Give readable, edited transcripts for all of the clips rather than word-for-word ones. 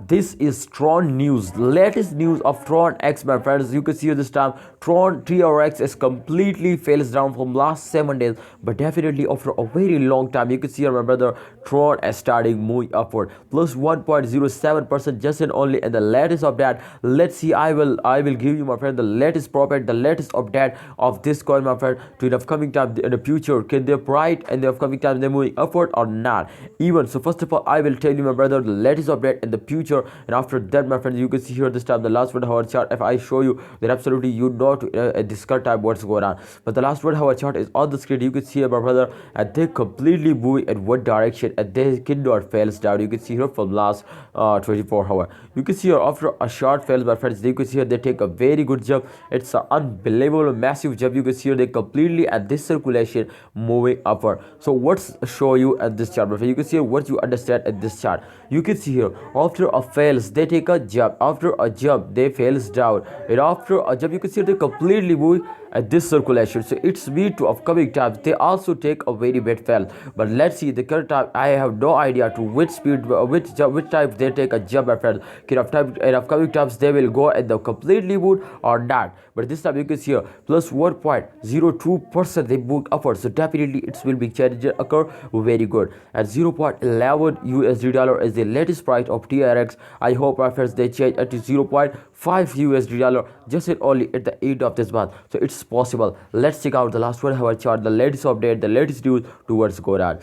This is Tron news, latest news of Tron X, my friends. You can see this time Tron TRX is completely fails down from last 7 days, but definitely after a very long time, you can see here, my brother, Tron is starting moving upward, plus 1.07% just and only. And the latest update, let's see. I will give you, my friend, the latest profit, the latest update of this coin, my friend, to the upcoming time in the future. Can they price in the upcoming time they're moving upward or not? Even so, first of all, I will tell you, my brother, the latest update in the future. And after that, my friends, you can see here this time the last 1 hour chart. If I show you, then absolutely you know at this current time what's going on. But the last 1 hour chart is on the screen. You can see here, my brother, and they completely moving in one direction, and they cannot fails down. You can see here from last 24 hours. You can see here after a short fail, my friends, you can see here they take a very good jump. It's an unbelievable massive jump. You can see here they completely at this circulation moving upward. So what's show you at this chart, my friend? You can see here what you understand at this chart. You can see here after a fails they take a jump, after a jump they fails down, and after a jump you can see they completely move at this circulation. So it's me to upcoming times they also take a very bad fail. But let's see the current time. I have no idea to which speed, which type they take a jump, my friends. In upcoming times they will go at the completely move or not. But this time you can see here plus 1.02% they move upward. So definitely it will be change occur very good. At 0.11 USD dollar is the latest price of TRX. I hope, my friends, they change it to 0.5 USD dollar just and only at the end of this month. So it's possible. Let's check out the last 1 hour chart, the latest update, the latest news towards going on.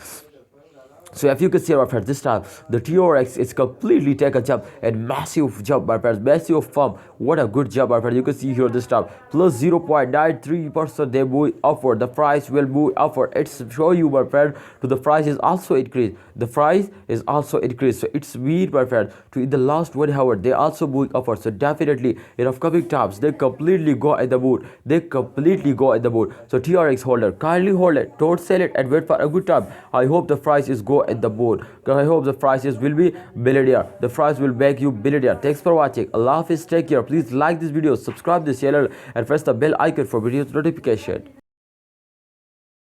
So if you can see, my friends, this time the TRX is completely take a jump and massive jump, my friends, massive pump. What a good jump, my friends. You can see here this time plus 0.93% they move upward. The price will move upward. It's show you, my friend, to the price is also increased. The price is also increased. So it's mean, my friend, to in the last 1 hour they also move upward. So definitely in upcoming times they completely go in the mood. They completely go in the mood. So TRX holder, kindly hold it, don't sell it, and wait for a good time. I hope the price is go at the board, because I hope the prices will be billionaire. The price will make you billionaire. Thanks for watching. Allah Hafiz, take care. Please like this video, subscribe this channel, and press the bell icon for videos notification.